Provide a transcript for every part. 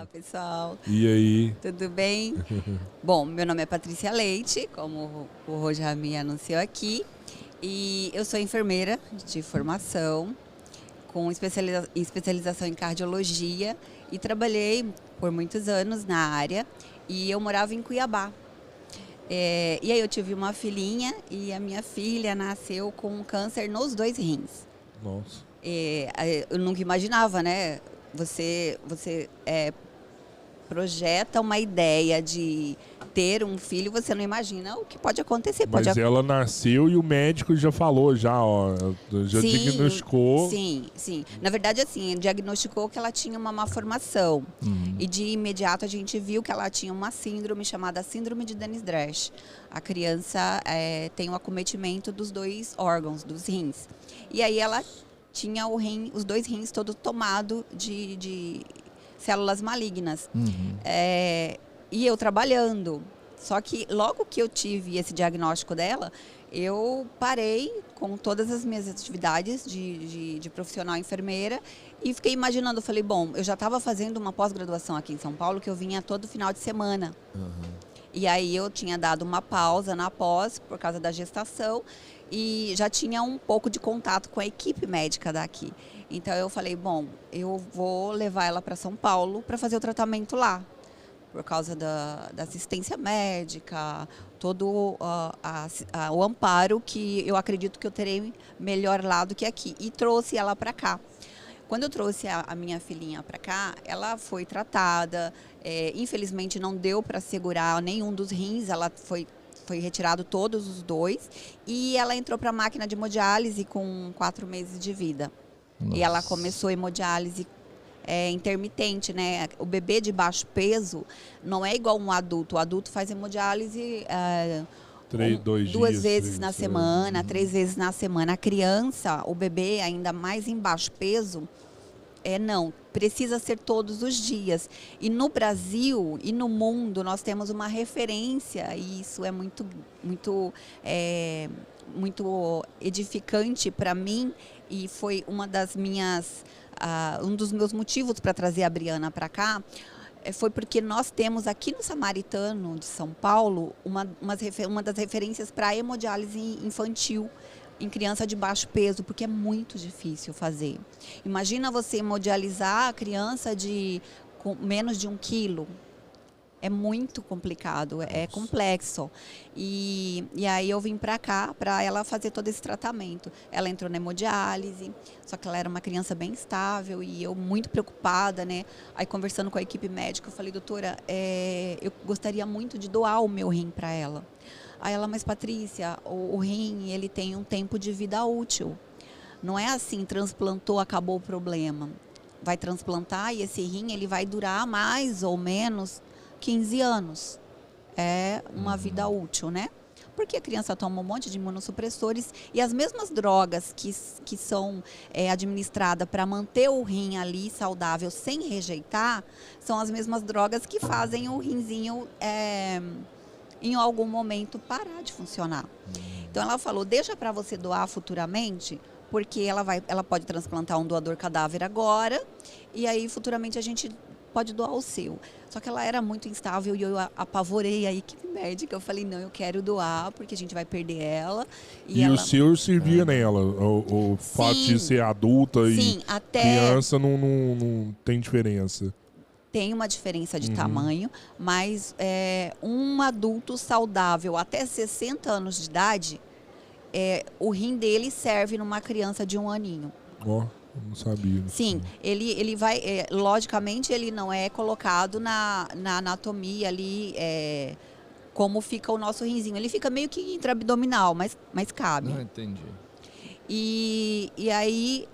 Olá, pessoal. E aí? Tudo bem? Bom, meu nome é Patrícia Leite, como o Rô já me anunciou aqui. E eu sou enfermeira de formação, com especialização em cardiologia. E trabalhei por muitos anos na área. E eu morava em Cuiabá. E aí eu tive uma filhinha e a minha filha nasceu com câncer nos 2 rins. Nossa. Eu nunca imaginava, né? Você projeta uma ideia de ter um filho, você não imagina o que pode acontecer. Mas ela nasceu e o médico já falou, já diagnosticou. Sim. Na verdade, assim, diagnosticou que ela tinha uma malformação. E de imediato a gente viu que ela tinha uma síndrome chamada síndrome de Dennis-Dresch. A criança tem o acometimento dos 2 órgãos, dos rins. E aí ela tinha os 2 rins todos tomados de células malignas. E eu trabalhando. Só que logo que eu tive esse diagnóstico dela, eu parei com todas as minhas atividades de profissional enfermeira e fiquei imaginando, falei, bom, eu já estava fazendo uma pós-graduação aqui em São Paulo, que eu vinha todo final de semana. E aí eu tinha dado uma pausa na pós por causa da gestação e já tinha um pouco de contato com a equipe médica daqui. Então eu falei, bom, eu vou levar ela para São Paulo para fazer o tratamento lá, por causa da assistência médica, todo o amparo que eu acredito que eu terei melhor lá do que aqui. E trouxe ela para cá. Quando eu trouxe a minha filhinha para cá, ela foi tratada. Infelizmente não deu para segurar nenhum dos rins, ela foi retirado todos os 2 e ela entrou para a máquina de hemodiálise com 4 meses de vida. Nossa. E ela começou a hemodiálise intermitente, né? O bebê de baixo peso não é igual um adulto. O adulto faz hemodiálise 2 vezes na semana, 3 vezes na semana. A criança, o bebê ainda mais em baixo peso, não, precisa ser todos os dias. E no Brasil e no mundo nós temos uma referência e isso é muito edificante para mim e foi um dos meus motivos para trazer a Briana para cá. Foi porque nós temos aqui no Samaritano de São Paulo uma das referências para a hemodiálise infantil em criança de baixo peso, porque é muito difícil fazer. Imagina você hemodializar a criança com menos de 1 quilo. É muito complicado, é complexo. E aí eu vim para cá para ela fazer todo esse tratamento. Ela entrou na hemodiálise, só que ela era uma criança bem estável e eu muito preocupada, né? Aí conversando com a equipe médica, eu falei, doutora, eu gostaria muito de doar o meu rim para ela. Aí ela, mas Patrícia, o rim, ele tem um tempo de vida útil. Não é assim, transplantou, acabou o problema. Vai transplantar e esse rim, ele vai durar mais ou menos 15 anos. É uma vida útil, né? Porque a criança toma um monte de imunossupressores e as mesmas drogas que são administradas para manter o rim ali saudável sem rejeitar, são as mesmas drogas que fazem o rinzinho em algum momento parar de funcionar. Então ela falou, deixa para você doar futuramente, porque ela pode transplantar um doador cadáver agora e aí futuramente a gente pode doar o seu. Só que ela era muito instável e eu apavorei a equipe médica. Eu falei, não, eu quero doar porque a gente vai perder ela. E o seu servia nela? O fato de ser adulta e criança não tem diferença? Tem uma diferença de tamanho, mas um adulto saudável até 60 anos de idade, o rim dele serve numa criança de 1 aninho. Não sabia. Sim, ele vai, logicamente ele não é colocado na anatomia ali, como fica o nosso rinzinho. Ele fica meio que intraabdominal, mas cabe. Entendi. E aí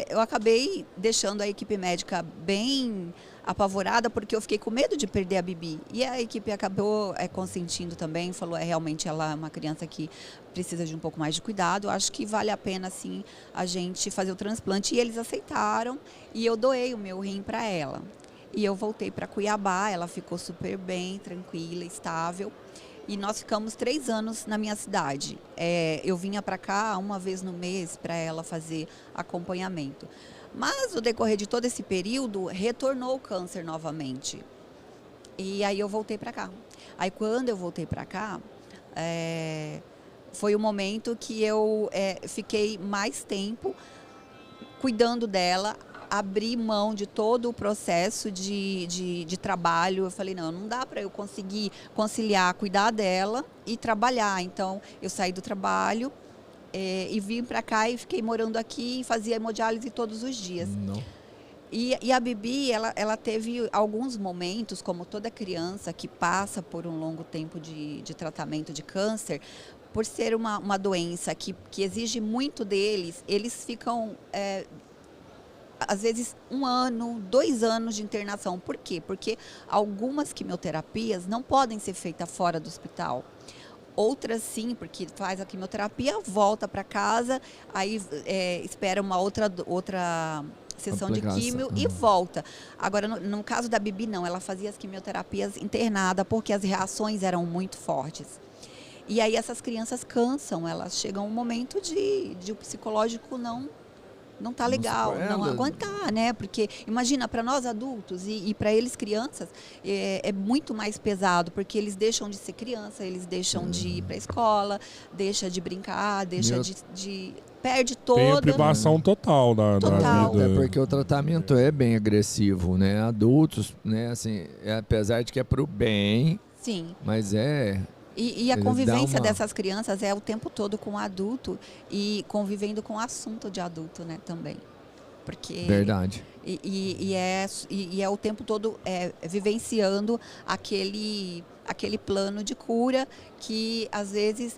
eu acabei deixando a equipe médica bem apavorada, porque eu fiquei com medo de perder a Bibi. E a equipe acabou consentindo também, falou, realmente ela é uma criança que precisa de um pouco mais de cuidado, acho que vale a pena, sim, a gente fazer o transplante. E eles aceitaram, e eu doei o meu rim para ela. E eu voltei para Cuiabá, ela ficou super bem, tranquila, estável. E nós ficamos 3 anos na minha cidade. Eu vinha para cá 1 vez no mês para ela fazer acompanhamento. Mas no decorrer de todo esse período, retornou o câncer novamente. E aí eu voltei para cá. Aí quando eu voltei para cá, foi o momento que eu fiquei mais tempo cuidando dela, abri mão de todo o processo de trabalho. Eu falei, não dá para eu conseguir conciliar, cuidar dela e trabalhar. Então, eu saí do trabalho e vim para cá e fiquei morando aqui e fazia hemodiálise todos os dias. Não. E a Bibi, ela teve alguns momentos, como toda criança que passa por um longo tempo de tratamento de câncer, por ser uma doença que exige muito deles, eles ficam, às vezes, 1 ano, 2 anos de internação. Por quê? Porque algumas quimioterapias não podem ser feitas fora do hospital. Outras sim, porque faz a quimioterapia, volta para casa, aí espera uma outra sessão de químio e volta. Agora, no caso da Bibi, não. Ela fazia as quimioterapias internada porque as reações eram muito fortes. E aí essas crianças cansam, elas chegam a um momento de o psicológico não tá legal, não aguentar, né? Porque imagina, para nós adultos e para eles crianças, é muito mais pesado, porque eles deixam de ser criança, eles deixam de ir para a escola, deixa de brincar, deixa de perde toda... Tem a privação total da vida. É porque o tratamento é bem agressivo, né? Adultos, né? Assim, apesar de que é pro bem, sim, mas E a convivência dessas crianças é o tempo todo com o adulto e convivendo com o assunto de adulto, né, também. Porque verdade. E é o tempo todo vivenciando aquele plano de cura que às vezes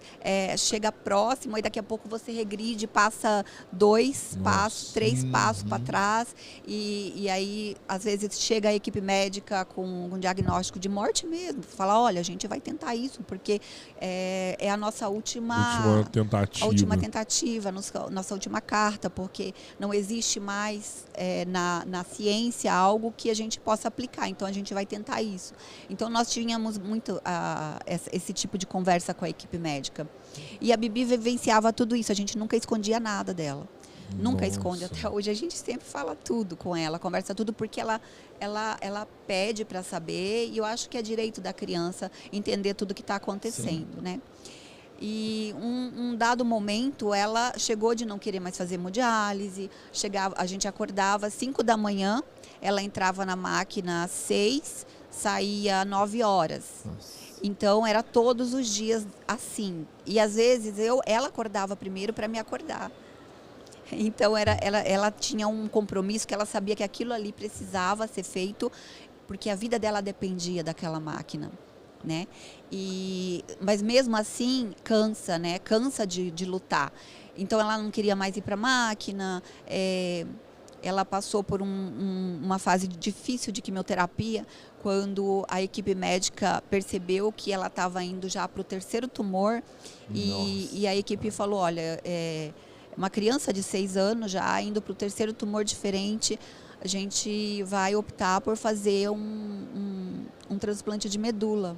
chega próximo e daqui a pouco você regride, passa 2 passos, 3 passos para trás e aí às vezes chega a equipe médica com um diagnóstico de morte mesmo, fala, olha, a gente vai tentar isso porque é a nossa última tentativa, nossa última carta, porque não existe mais na ciência algo que a gente possa aplicar, então a gente vai tentar isso. Então nós tínhamos muito esse tipo de conversa com a equipe médica. E a Bibi vivenciava tudo isso, a gente nunca escondia nada dela. Nunca esconde, até hoje a gente sempre fala tudo com ela, conversa tudo, porque ela pede para saber, e eu acho que é direito da criança entender tudo que está acontecendo, né? E um dado momento, ela chegou de não querer mais fazer hemodiálise, a gente acordava às 5 da manhã, ela entrava na máquina às 6, saía 9 horas. Nossa. Então, era todos os dias assim. E, às vezes, ela acordava primeiro para me acordar. Então, ela tinha um compromisso que ela sabia que aquilo ali precisava ser feito, porque a vida dela dependia daquela máquina, né? Mas, mesmo assim, cansa, né? Cansa de lutar. Então, ela não queria mais ir para a máquina, ela passou por uma fase difícil de quimioterapia, quando a equipe médica percebeu que ela estava indo já para o 3º tumor e a equipe falou, olha, uma criança de 6 anos já indo para o 3º tumor diferente, a gente vai optar por fazer um transplante de medula.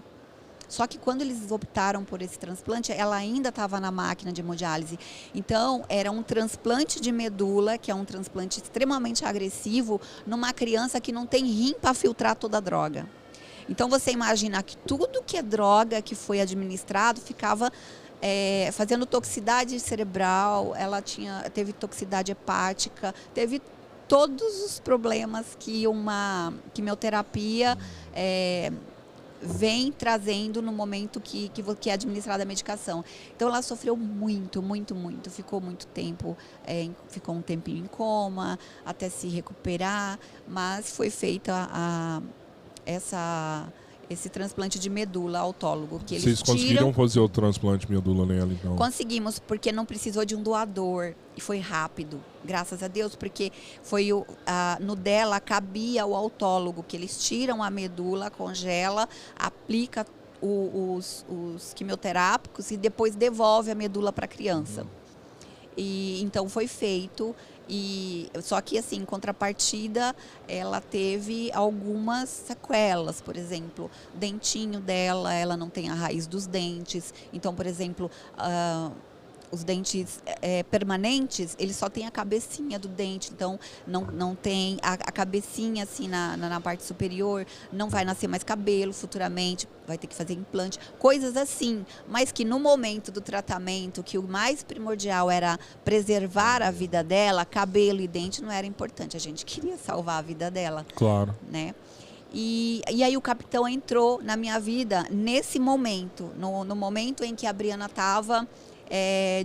Só que quando eles optaram por esse transplante, ela ainda estava na máquina de hemodiálise. Então, era um transplante de medula, que é um transplante extremamente agressivo, numa criança que não tem rim para filtrar toda a droga. Então, você imagina que tudo que é droga que foi administrado ficava fazendo toxicidade cerebral, ela teve toxicidade hepática, teve todos os problemas que uma quimioterapia vem trazendo no momento que é administrada a medicação. Então, ela sofreu muito, muito, muito. Ficou muito tempo, ficou um tempinho em coma, até se recuperar, mas foi feita esse transplante de medula autólogo. Que Vocês conseguiram fazer o transplante de medula nela, então? Conseguimos, porque não precisou de um doador. E foi rápido, graças a Deus, porque foi no dela cabia o autólogo, que eles tiram a medula, congela, aplica os quimioterápicos e depois devolve a medula para a criança. E então foi feito. Só que, assim, em contrapartida, ela teve algumas sequelas. Por exemplo, o dentinho dela, ela não tem a raiz dos dentes. Então, por exemplo, os dentes permanentes, ele só tem a cabecinha do dente, então não tem a cabecinha assim na parte superior, não vai nascer mais cabelo futuramente, vai ter que fazer implante, coisas assim, mas que no momento do tratamento, que o mais primordial era preservar a vida dela, cabelo e dente não era importante, a gente queria salvar a vida dela. Claro. Né? E aí o capitão entrou na minha vida nesse momento, no momento em que a Briana estava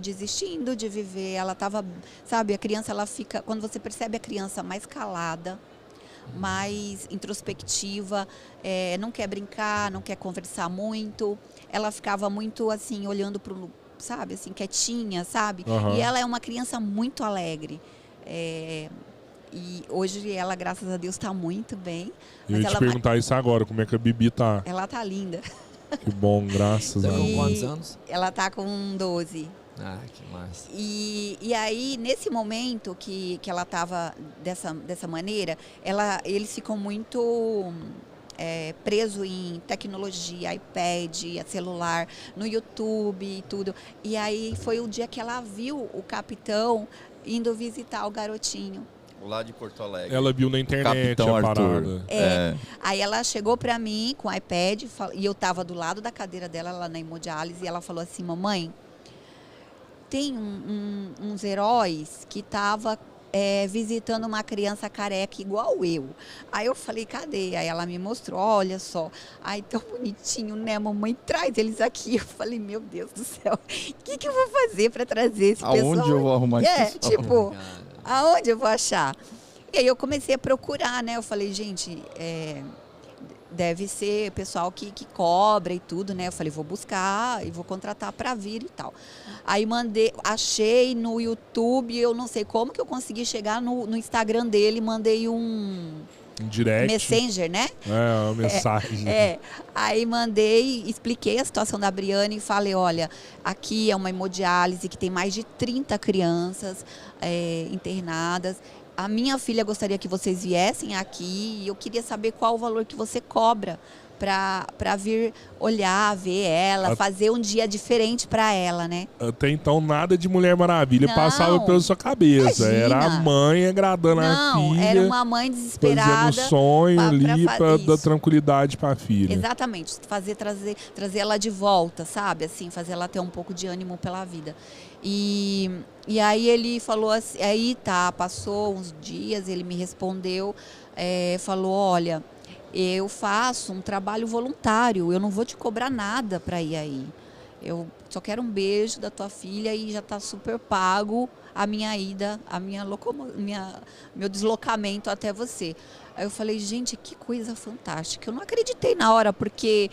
desistindo de viver, ela estava, sabe, a criança, ela fica, quando você percebe a criança mais calada, mais introspectiva, não quer brincar, não quer conversar muito, ela ficava muito assim, olhando para o, sabe, assim, quietinha, sabe? Uhum. E ela é uma criança muito alegre. E hoje ela, graças a Deus, está muito bem. Eu ia te perguntar isso agora, como é que a Bibi tá? Ela tá linda. Que bom, graças a Deus. Com quantos anos? Ela tá com 12. Ah, que massa. E aí, nesse momento que ela tava dessa maneira, eles ficam muito presos em tecnologia, iPad, celular, no YouTube e tudo. E aí foi o dia que ela viu o capitão indo visitar o garotinho. Lá de Porto Alegre. Ela viu na internet Capitão a Arthur. parada. Aí ela chegou pra mim com o iPad e eu tava do lado da cadeira dela lá na hemodiálise e ela falou assim, mamãe, tem uns heróis que tava visitando uma criança careca igual eu. Aí eu falei, cadê? Aí ela me mostrou, olha só. Ai, tão bonitinho, né? Mamãe, traz eles aqui. Eu falei, meu Deus do céu, o que eu vou fazer pra trazer esse pessoal? Aonde eu vou arrumar isso? Tipo, aonde eu vou achar? E aí eu comecei a procurar, né? Eu falei, gente, deve ser pessoal que cobra e tudo, né? Eu falei, vou buscar e vou contratar para vir e tal. Aí achei no YouTube, eu não sei como que eu consegui chegar no Instagram dele, mandei um direct. Messenger, né? Uma mensagem. Aí mandei, expliquei a situação da Briana e falei, olha, aqui é uma hemodiálise que tem mais de 30 crianças internadas. A minha filha gostaria que vocês viessem aqui e eu queria saber qual o valor que você cobra para vir olhar, ver ela, fazer um dia diferente para ela, né? Até então, nada de Mulher Maravilha passava pela sua cabeça. Imagina. Era a mãe agradando a filha. Era uma mãe desesperada. Fazendo sonho ali para dar tranquilidade para a filha. Exatamente. Trazer ela de volta, sabe? Assim, fazer ela ter um pouco de ânimo pela vida. E aí ele falou assim, passou uns dias, ele me respondeu, falou, olha, eu faço um trabalho voluntário, eu não vou te cobrar nada para ir aí. Eu só quero um beijo da tua filha e já está super pago a minha ida, meu deslocamento até você. Aí eu falei, gente, que coisa fantástica. Eu não acreditei na hora, porque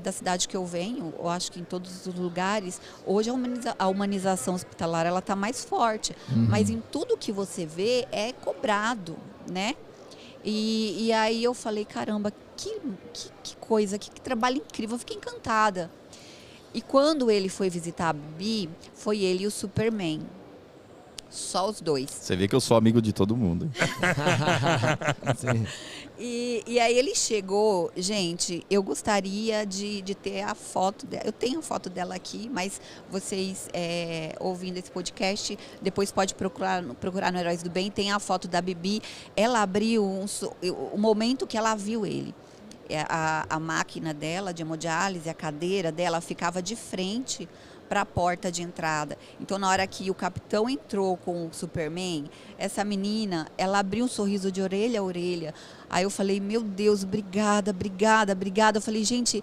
da cidade que eu venho, eu acho que em todos os lugares, hoje a humanização hospitalar ela está mais forte. Uhum. Mas em tudo que você vê é cobrado, né? E aí eu falei, caramba, que coisa, que trabalho incrível, eu fiquei encantada. E quando ele foi visitar a Bibi, foi ele e o Superman. Só os dois. Você vê que eu sou amigo de todo mundo. Sim. E aí ele chegou, gente, eu gostaria de ter a foto dela. Eu tenho a foto dela aqui, mas vocês ouvindo esse podcast, depois pode procurar no Heróis do Bem, tem a foto da Bibi. Ela abriu o momento que ela viu ele. A máquina dela de hemodiálise, a cadeira dela ficava de frente para a porta de entrada. Então, na hora que o capitão entrou com o Superman, essa menina, ela abriu um sorriso de orelha a orelha. Aí eu falei, meu Deus, obrigada, obrigada, obrigada. Eu falei, gente,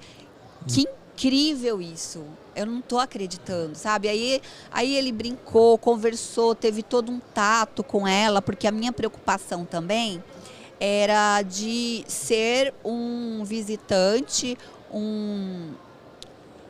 que incrível isso. Eu não estou acreditando, sabe? Aí ele brincou, conversou, teve todo um tato com ela, porque a minha preocupação também era de ser um visitante,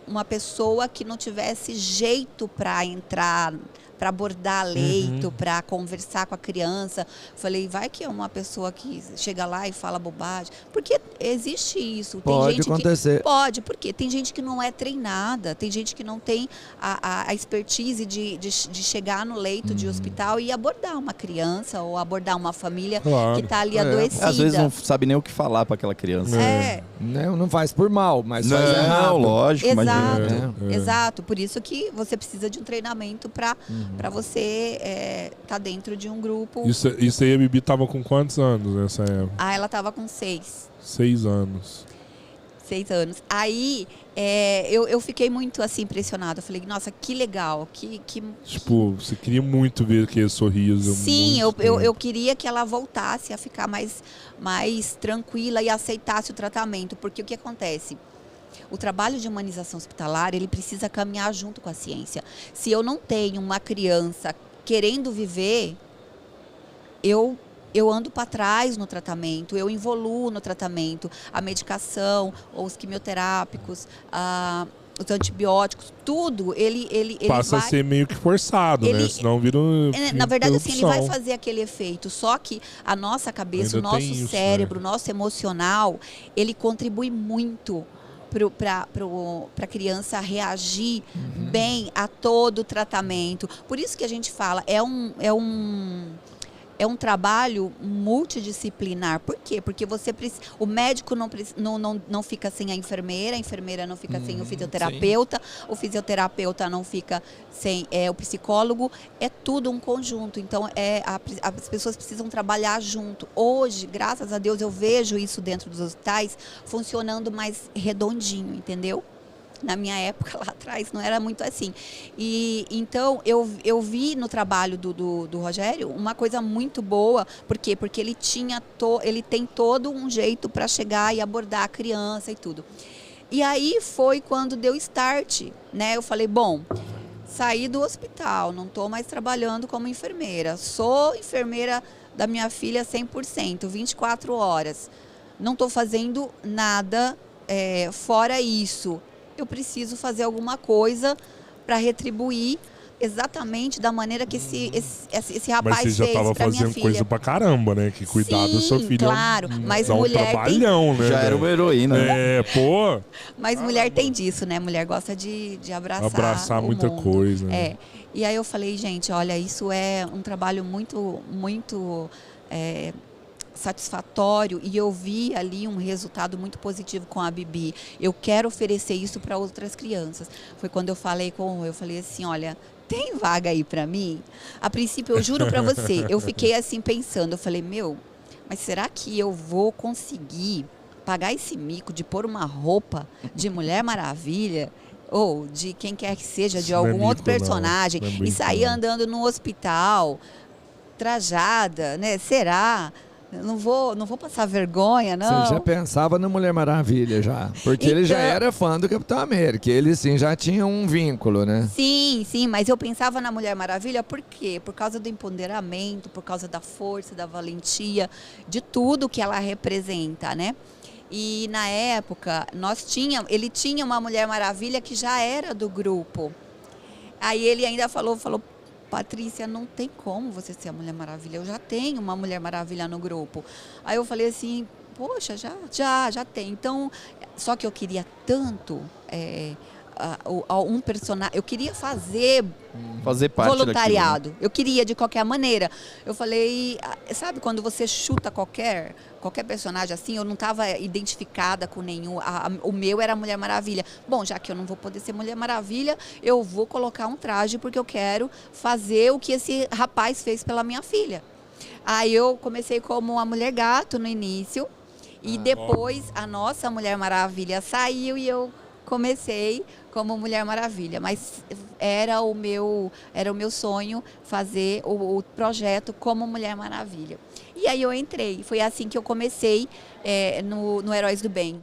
uma pessoa que não tivesse jeito para entrar abordar leito, para conversar com a criança. Falei, vai que é uma pessoa que chega lá e fala bobagem. Porque existe isso. Pode tem gente acontecer. Pode, porque tem gente que não é treinada, tem gente que não tem a expertise de chegar no leito de hospital e abordar uma criança ou abordar uma família que está ali adoecida. Às vezes não sabe nem o que falar para aquela criança. Não faz por mal, mas faz não, errado. Lógico, Exato, imagina. exato. Por isso que você precisa de um treinamento para você tá dentro de um grupo. Isso aí a Bibi tava com quantos anos nessa época? Ela estava com 6. 6 anos. 6 anos. Aí eu fiquei muito assim impressionada. Eu falei, nossa, que legal. Tipo, você queria muito ver aquele sorriso. Sim, eu queria que ela voltasse a ficar mais tranquila e aceitasse o tratamento. Porque o que acontece? O trabalho de humanização hospitalar, ele precisa caminhar junto com a ciência. Se eu não tenho uma criança querendo viver, eu ando para trás no tratamento, eu evoluo no tratamento, a medicação, os quimioterápicos, os antibióticos, tudo, ele passa vai... a ser meio que forçado, né? Senão vira Na verdade, assim, ele vai fazer aquele efeito. Só que a nossa cabeça, ainda o nosso cérebro, o nosso emocional, ele contribui muito para a criança reagir bem a todo o tratamento. Por isso que a gente fala, é um trabalho multidisciplinar. Por quê? Porque o médico não fica sem a enfermeira não fica sem o fisioterapeuta, o fisioterapeuta não fica sem o psicólogo. É tudo um conjunto. Então, as pessoas precisam trabalhar junto. Hoje, graças a Deus, eu vejo isso dentro dos hospitais funcionando mais redondinho, entendeu? Na minha época, lá atrás, não era muito assim. E então, eu vi no trabalho do Rogério uma coisa muito boa. Por quê? Porque ele tem todo um jeito para chegar e abordar a criança e tudo. E aí foi quando deu start, né? Eu falei, bom, saí do hospital, não estou mais trabalhando como enfermeira. Sou enfermeira da minha filha 100%, 24 horas. Não estou fazendo nada fora isso. Eu preciso fazer alguma coisa para retribuir exatamente da maneira que esse rapaz fez para minha filha. Mas você já estava fazendo coisa pra caramba, né? Que cuidar da sua filha. Claro, mas dá mulher trabalhão, né? Já era uma heroína. Pô. Mas mulher tem disso, né? Mulher gosta de abraçar muita mundo. coisa. E aí eu falei, gente, olha, isso é um trabalho muito, muito satisfatório, e eu vi ali um resultado muito positivo com a Bibi. Eu quero oferecer isso para outras crianças. Foi quando eu falei assim, olha, tem vaga aí para mim? A princípio, eu juro para você, eu fiquei assim pensando, eu falei, mas será que eu vou conseguir pagar esse mico de pôr uma roupa de Mulher Maravilha ou de quem quer que seja, de algum outro personagem, e sair andando no hospital trajada, né? Será? Não vou passar vergonha, não. Você já pensava na Mulher Maravilha, já. Porque ele já era fã do Capitão América. Ele, sim, já tinha um vínculo, né? Sim, mas eu pensava na Mulher Maravilha por quê? Por causa do empoderamento, por causa da força, da valentia, de tudo que ela representa, né? E na época, ele tinha uma Mulher Maravilha que já era do grupo. Aí ele ainda falou, Patrícia, não tem como você ser a Mulher Maravilha. Eu já tenho uma Mulher Maravilha no grupo. Aí eu falei assim, poxa, já tem. Então, só que eu queria tanto um personagem. Eu queria fazer parte voluntariado. daquilo, né? Eu queria de qualquer maneira. Eu falei, sabe quando você chuta qualquer personagem assim? Eu não estava identificada com nenhum. O meu era a Mulher Maravilha. Bom, já que eu não vou poder ser Mulher Maravilha, eu vou colocar um traje porque eu quero fazer o que esse rapaz fez pela minha filha. Aí eu comecei como a Mulher Gato no início e depois a nossa Mulher Maravilha saiu e eu comecei como Mulher Maravilha, mas era o meu sonho fazer o projeto como Mulher Maravilha. E aí eu entrei, foi assim que eu comecei no Heróis do Bem.